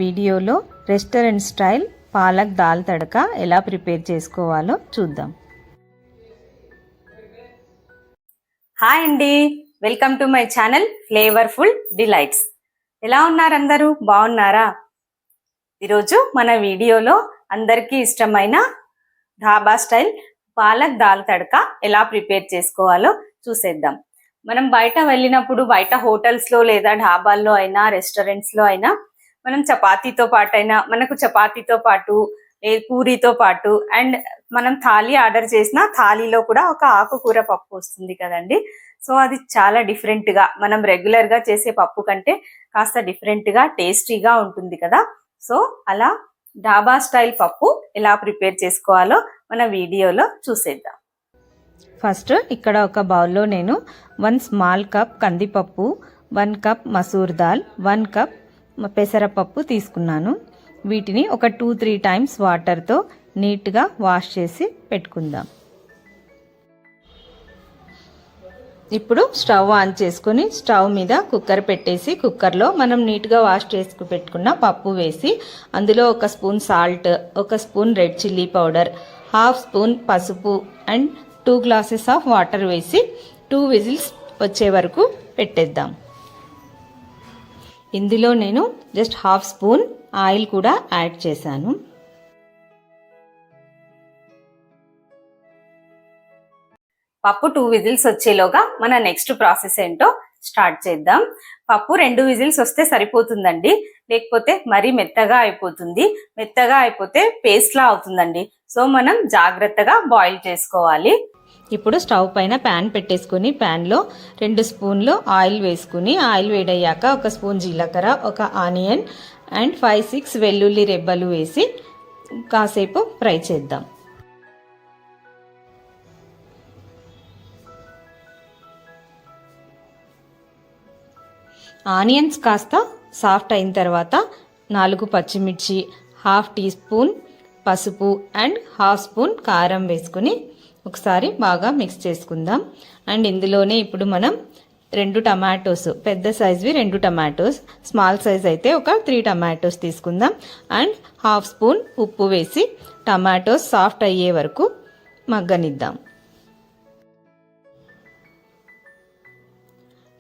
వీడియోలో restaurant style palak dal తడక ఎలా prepare చేసుకోవాలో చూద్దాం. హాయ్ అండి, welcome to my channel flavourful delights. ఎలా ఉన్నారు అందరూ? బాగున్నారా? ఈరోజు మన వీడియోలో అందరికీ ఇష్టమైన ధాబా స్టైల్ పాలక్ దాల్ తడక ఎలా ప్రిపేర్ చేసుకోవాలో చూసేద్దాం. మనం బయట వెళ్ళినప్పుడు బయట హోటల్స్లో లేదా ఢాబాల్లో అయినా రెస్టారెంట్స్లో అయినా మనం చపాతీతో పాటు అయినా మనకు చపాతీతో పాటు పూరితో పాటు అండ్ మనం థాలీ ఆర్డర్ చేసిన థాలీలో కూడా ఒక ఆకుకూర పప్పు వస్తుంది కదండి. సో అది చాలా డిఫరెంట్గా మనం రెగ్యులర్గా చేసే పప్పు కంటే కాస్త డిఫరెంట్గా టేస్టీగా ఉంటుంది కదా. సో అలా డాబా స్టైల్ పప్పు ఎలా ప్రిపేర్ చేసుకోవాలో మన వీడియోలో చూసేద్దాం. ఫస్ట్ ఇక్కడ ఒక బౌల్లో నేను 1 స్మాల్ కప్ కందిపప్పు, 1 కప్ మసూర్ దాల్, 1 కప్ పెసరపప్పు తీసుకున్నాను. వీటిని ఒక 2-3 టైమ్స్ వాటర్తో నీట్గా వాష్ చేసి పెట్టుకుందాం. ఇప్పుడు స్టవ్ ఆన్ చేసుకొని స్టవ్ మీద కుక్కర్ పెట్టేసి కుక్కర్లో మనం నీట్గా వాష్ చేసుకు పెట్టుకున్న పప్పు వేసి అందులో 1 spoon salt, 1 spoon red chilli powder, 1/2 spoon పసుపు అండ్ 2 గ్లాసెస్ ఆఫ్ వాటర్ వేసి 2 విజిల్స్ వచ్చే వరకు పెట్టేద్దాం. ఇందులో నేను జస్ట్ 1/2 స్పూన్ ఆయిల్ కూడా యాడ్ చేశాను. పప్పు 2 విజిల్స్ వచ్చేలోగా మన నెక్స్ట్ ప్రాసెస్ ఏంటో స్టార్ట్ చేద్దాం. పప్పు 2 విజిల్స్ వస్తే సరిపోతుందండి, లేకపోతే మరీ మెత్తగా అయిపోతుంది. మెత్తగా అయిపోతే పేస్ట్లా అవుతుందండి. సో మనం జాగ్రత్తగా బాయిల్ చేసుకోవాలి. ఇప్పుడు స్టవ్ పైన ప్యాన్ పెట్టేసుకుని ప్యాన్లో 2 స్పూన్లు ఆయిల్ వేసుకుని ఆయిల్ వేడయ్యాక 1 స్పూన్ జీలకర్ర, 1 ఆనియన్ అండ్ 5-6 వెల్లుల్లి రెబ్బలు వేసి కాసేపు ఫ్రై చేద్దాం. ఆనియన్స్ కాస్త సాఫ్ట్ అయిన తర్వాత 4 పచ్చిమిర్చి, 1/2 టీ స్పూన్ పసుపు అండ్ 1/2 స్పూన్ కారం వేసుకుని ఒకసారి బాగా మిక్స్ చేసుకుందాం. అండ్ ఇందులోనే ఇప్పుడు మనం 2 టమాటోస్, పెద్ద సైజ్వి 2 టమాటోస్, స్మాల్ సైజ్ అయితే ఒక 3 టమాటోస్ తీసుకుందాం. అండ్ 1/2 స్పూన్ ఉప్పు వేసి టమాటోస్ సాఫ్ట్ అయ్యే వరకు మగ్గనిద్దాం.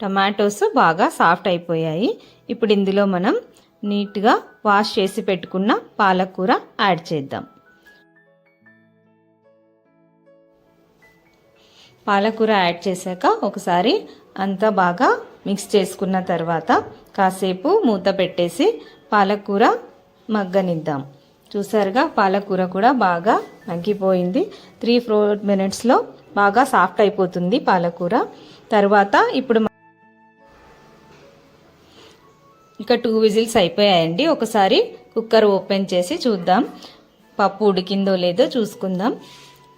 టమాటోస్ బాగా సాఫ్ట్ అయిపోయాయి. ఇప్పుడు ఇందులో మనం నీట్గా వాష్ చేసి పెట్టుకున్న పాలకూర యాడ్ చేద్దాం. పాలకూర యాడ్ చేశాక ఒకసారి అంతా బాగా మిక్స్ చేసుకున్న తర్వాత కాసేపు మూత పెట్టేసి పాలకూర మగ్గనిద్దాం. చూసారుగా పాలకూర కూడా బాగా మగ్గిపోయింది. 3-4 మినిట్స్లో బాగా సాఫ్ట్ అయిపోతుంది పాలకూర. తర్వాత ఇప్పుడు ఇక 2 విజిల్స్ అయిపోయాయండి. ఒకసారి కుక్కర్ ఓపెన్ చేసి చూద్దాం, పప్పు ఉడికిందో లేదో చూసుకుందాం.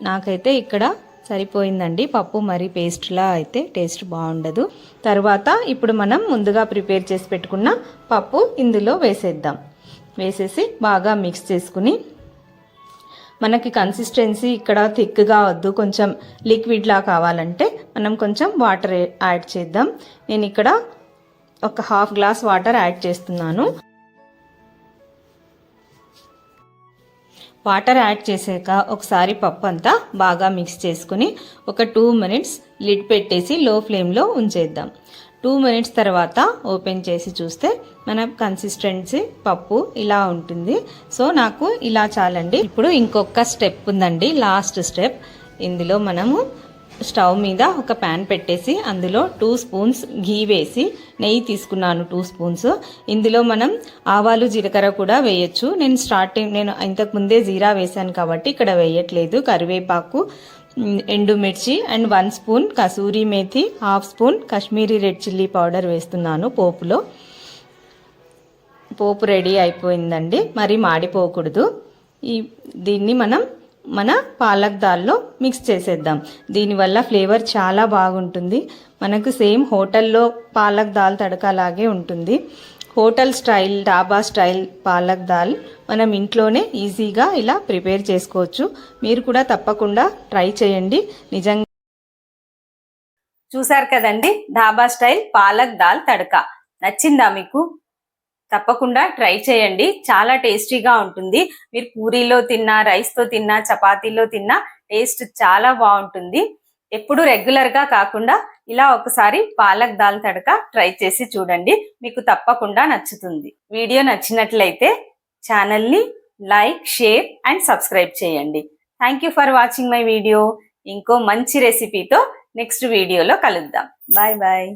నాకైతే ఇక్కడ సరిపోయిందండి. పప్పు మరి పేస్ట్లా అయితే టేస్ట్ బాగుండదు. తర్వాత ఇప్పుడు మనం ముందుగా ప్రిపేర్ చేసి పెట్టుకున్న పప్పు ఇందులో వేసేద్దాం. వేసేసి బాగా మిక్స్ చేసుకుని మనకి కన్సిస్టెన్సీ ఇక్కడ థిక్గా వద్దు, కొంచెం లిక్విడ్లా కావాలంటే మనం కొంచెం వాటర్ యాడ్ చేద్దాం. నేను ఇక్కడ ఒక 1/2 గ్లాస్ వాటర్ యాడ్ చేస్తున్నాను. వాటర్ యాడ్ చేసాక ఒకసారి పప్పు అంతా బాగా మిక్స్ చేసుకుని ఒక 2 మినిట్స్ లిడ్ పెట్టేసి లో ఫ్లేమ్లో ఉంచేద్దాం. 2 మినిట్స్ తర్వాత ఓపెన్ చేసి చూస్తే మన కన్సిస్టెన్సీ పప్పు ఇలా ఉంటుంది. సో నాకు ఇలా చాలండి. ఇప్పుడు ఇంకొక స్టెప్ ఉందండి, లాస్ట్ స్టెప్. ఇందులో మనము స్టవ్ మీద ఒక ప్యాన్ పెట్టేసి అందులో 2 స్పూన్స్ ఘీ వేసి, నెయ్యి తీసుకున్నాను 2 స్పూన్స్. ఇందులో మనం ఆవాలు జీలకర్ర కూడా వేయచ్చు. నేను ఇంతకుముందే జీరా వేసాను కాబట్టి ఇక్కడ వేయట్లేదు. కరివేపాకు, ఎండుమిర్చి and 1 spoon kasuri methi, 1/2 spoon Kashmiri red chilli powder వేస్తున్నాను పోపులో. పోపు రెడీ అయిపోయిందండి, మరి మాడిపోకూడదు. దీన్ని మనం మన పాలక్ దాల్లో మిక్స్ చేసేద్దాం. దీనివల్ల ఫ్లేవర్ చాలా బాగుంటుంది. మనకు సేమ్ హోటల్లో పాలక్ దాల్ తడకలాగే ఉంటుంది. హోటల్ స్టైల్, డాబా స్టైల్ పాలక్ దాల్ మనం ఇంట్లోనే ఈజీగా ఇలా ప్రిపేర్ చేసుకోవచ్చు. మీరు కూడా తప్పకుండా ట్రై చేయండి. నిజంగా చూసారు కదండి డాబా స్టైల్ పాలక్ దాల్ తడక. నచ్చిందా మీకు? తప్పకుండా ట్రై చేయండి, చాలా టేస్టీగా ఉంటుంది. మీరు పూరీలో తిన్నా, రైస్తో తిన్నా, చపాతీలో తిన్నా టేస్ట్ చాలా బాగుంటుంది. ఎప్పుడు రెగ్యులర్గా కాకుండా ఇలా ఒకసారి పాలక్ దాల్ తడక ట్రై చేసి చూడండి, మీకు తప్పకుండా నచ్చుతుంది. వీడియో నచ్చినట్లయితే ఛానల్ని లైక్, షేర్ అండ్ సబ్స్క్రైబ్ చేయండి. Thank you for watching my video. ఇంకో మంచి రెసిపీతో నెక్స్ట్ వీడియోలో కలుద్దాం. Bye bye.